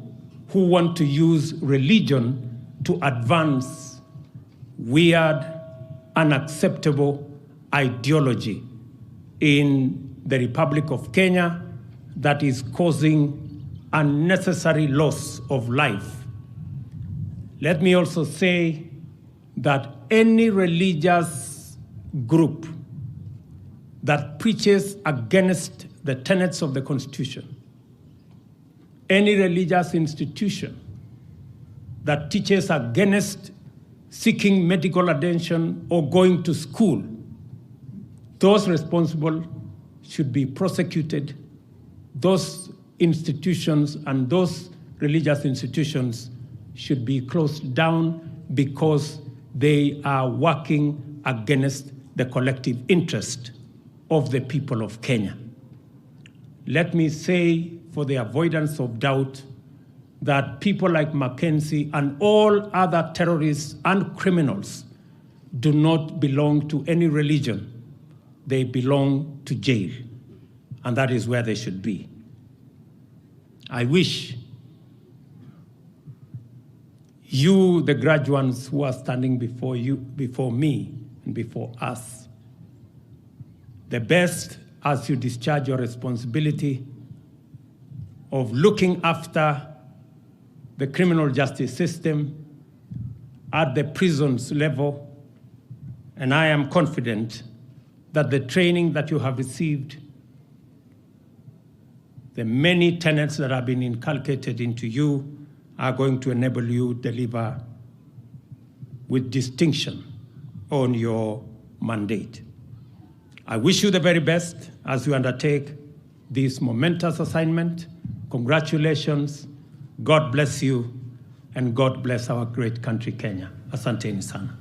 who want to use religion to advance weird, unacceptable ideology in the Republic of Kenya that is causing unnecessary loss of life. Let me also say that any religious group that preaches against the tenets of the Constitution, any religious institution that teaches against seeking medical attention or going to school, those responsible should be prosecuted. Those institutions and those religious institutions should be closed down because they are working against the collective interest of the people of Kenya. Let me say, for the avoidance of doubt, that people like Mackenzie and all other terrorists and criminals do not belong to any religion. They belong to jail, and that is where they should be. I wish you, the graduates who are standing before you, before me, and before us, the best as you discharge your responsibility of looking after the criminal justice system at the prisons level. And I am confident that the training that you have received, the many tenets that have been inculcated into you, are going to enable you to deliver with distinction on your mandate. I wish you the very best as you undertake this momentous assignment. Congratulations, God bless you, and God bless our great country, Kenya. Asanteni sana.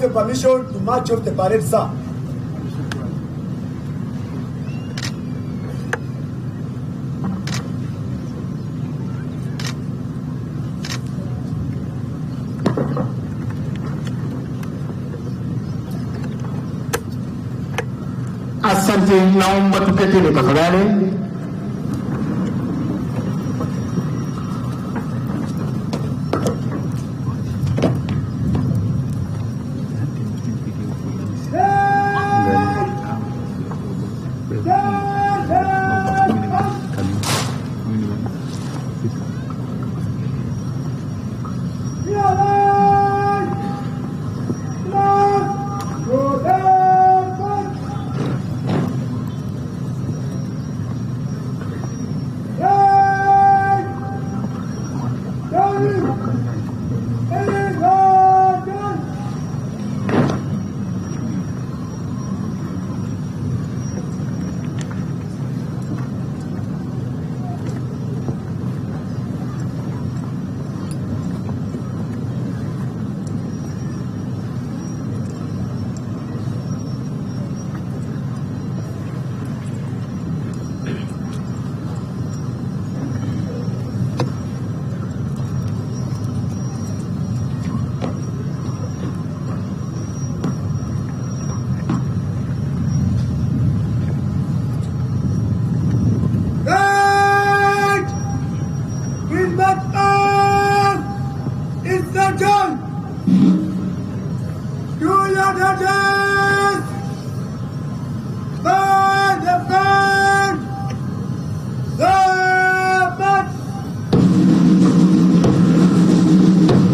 request a permission to march off the parade, sir. Asante, naomba tuketini tafadhali.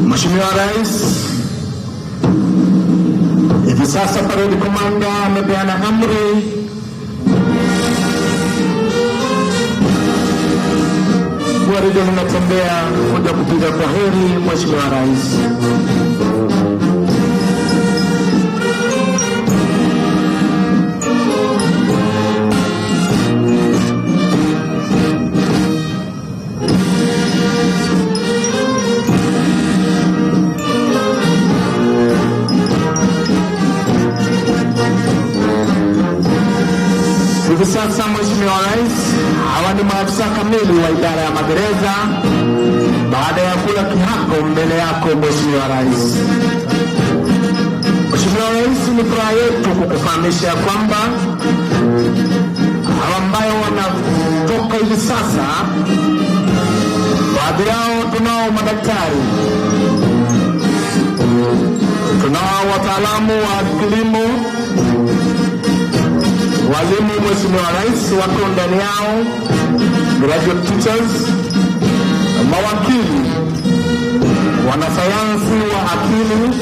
Mheshimiwa Rais, hivi sasa parade commander amepeana amri gwaride linatembea kuja kupiga kwaheri Mheshimiwa Rais. Hivi sasa Mheshimiwa Rais, hawa ni maafisa kamili wa idara ya magereza baada ya kula kiapo mbele yako Mheshimiwa Rais. Mheshimiwa Rais, ni furaha yetu kukufahamisha kwamba hawa ambayo wanatoka hivi sasa, baadhi yao tunao madaktari, tunao wataalamu wa kilimo, walimu Mheshimiwa Rais wako ndani yao, graduate teachers, mawakili, wanasayansi wa akili,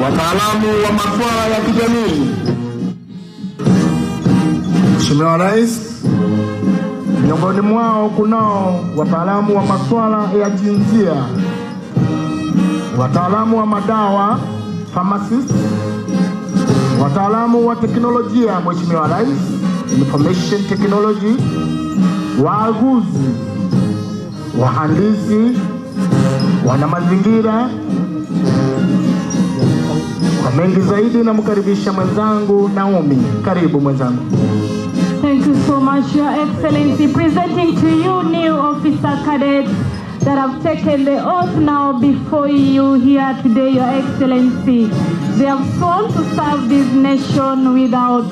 wataalamu wa masuala ya kijamii. Mheshimiwa Rais, miongoni mwao kunao wataalamu wa masuala ya jinsia, wataalamu wa madawa, pharmacists, wataalamu wa teknolojia Mheshimiwa Rais, information technology, waaguzi, wahandisi, wana mazingira. Kwa mengi zaidi namkaribisha mwenzangu Naomi. Karibu mwenzangu. Thank you so much, Your Excellency. Presenting to you new officer cadets that have taken the oath now before you here today, Your Excellency. They have sworn to serve this nation without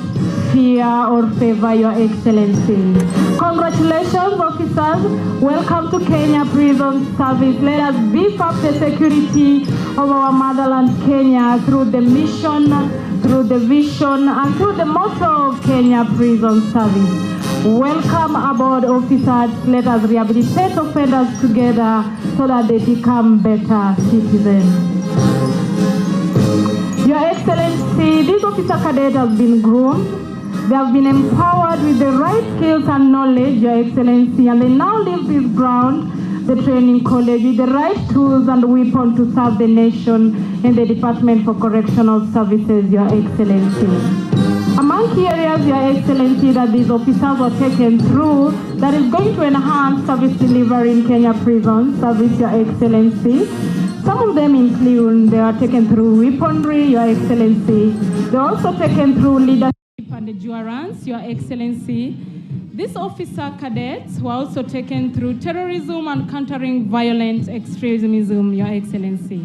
fear or favor, Your Excellency. Congratulations, officers. Welcome to Kenya Prison Service. Let us beef up the security of our motherland, Kenya, through the mission, through the vision, and through the motto of Kenya Prison Service. Welcome aboard, officers. Let us rehabilitate offenders together so that they become better citizens. Your Excellency, this officer cadet has been groomed. They have been empowered with the right skills and knowledge, Your Excellency, and they now leave this ground, the training college, with the right tools and weapons to serve the nation in the Department for Correctional Services, Your Excellency. Among key areas, Your Excellency, that these officers were taken through that is going to enhance service delivery in Kenya Prison Service, Your Excellency. Some of them include, they are taken through weaponry, Your Excellency. They are also taken through leadership and endurance, Your Excellency. These officer cadets were also taken through terrorism and countering violent extremism, Your Excellency.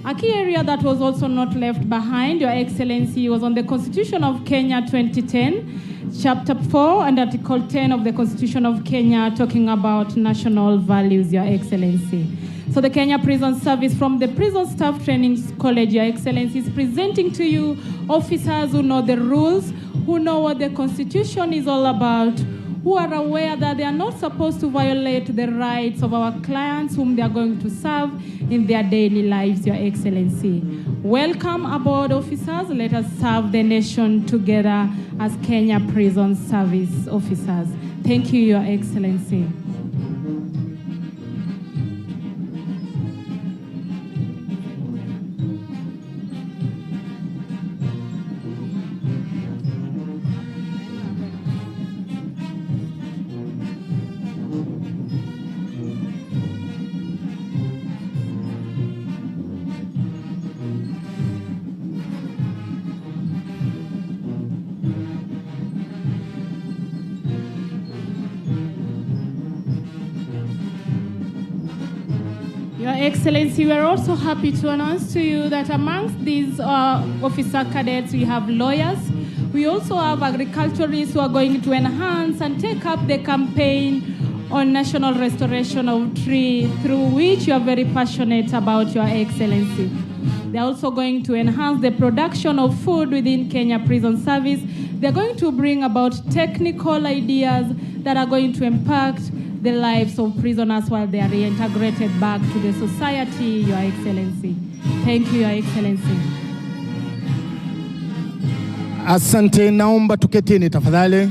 A key area that was also not left behind, Your Excellency, was on the Constitution of Kenya 2010, Chapter 4 and Article 10 of the Constitution of Kenya, talking about national values, Your Excellency. So the Kenya Prison Service from the Prison Staff Training College, Your Excellency, is presenting to you officers who know the rules, who know what the Constitution is all about, who are aware that they are not supposed to violate the rights of our clients whom they are going to serve in their daily lives, Your Excellency. Welcome aboard, officers. Let us serve the nation together as Kenya Prison Service officers. Thank you, Your Excellency. Your Excellency, we are also happy to announce to you that amongst these officer cadets, we have lawyers. We also have agriculturists who are going to enhance and take up the campaign on national restoration of tree, through which you are very passionate about, Your Excellency. They are also going to enhance the production of food within Kenya Prison Service. They are going to bring about technical ideas that are going to impact the lives of prisoners while they are reintegrated back to the society, Your Excellency. Thank you, Your Excellency. Asante, naomba tuketini tafadhali.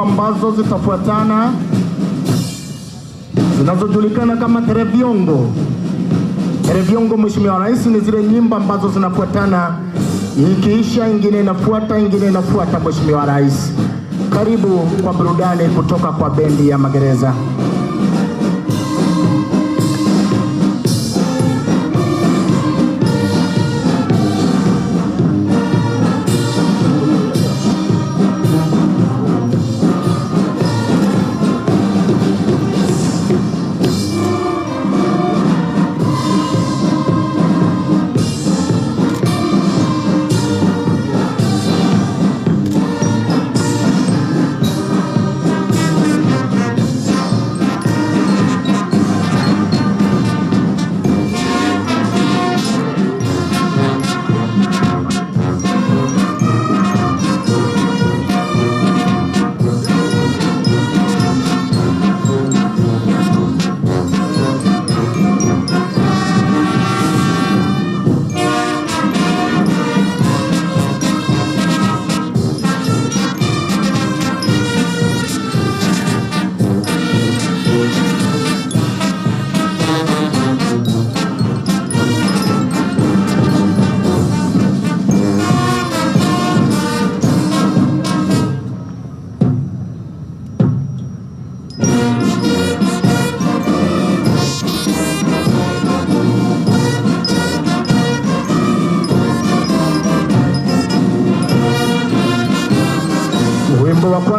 Ambazo zitafuatana zinazojulikana kama tereviongo. Tereviongo, Mheshimiwa Rais, ni zile nyimbo ambazo zinafuatana, ikiisha ingine inafuata, ingine inafuata, Mheshimiwa Rais. Karibu kwa burudani kutoka kwa bendi ya Magereza.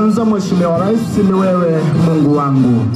kwanza, Mheshimiwa Rais, ni wewe Mungu wangu.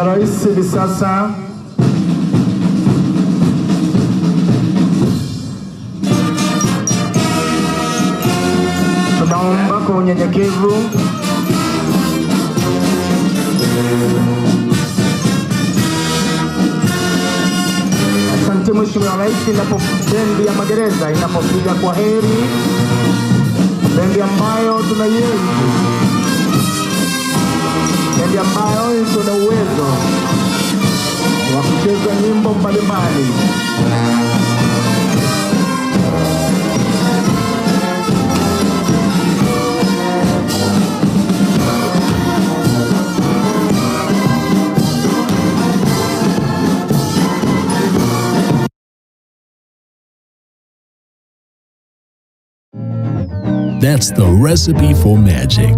Rais hivi sasa tunaomba Naomba kwa unyenyekevu. Asante Mheshimiwa Rais. Bendi ya magereza inapopiga kwa heri, bendi ambayo tunaienzi, bendi ambayo iko na uwezo wa kucheza nyimbo mbalimbali. That's the recipe for magic.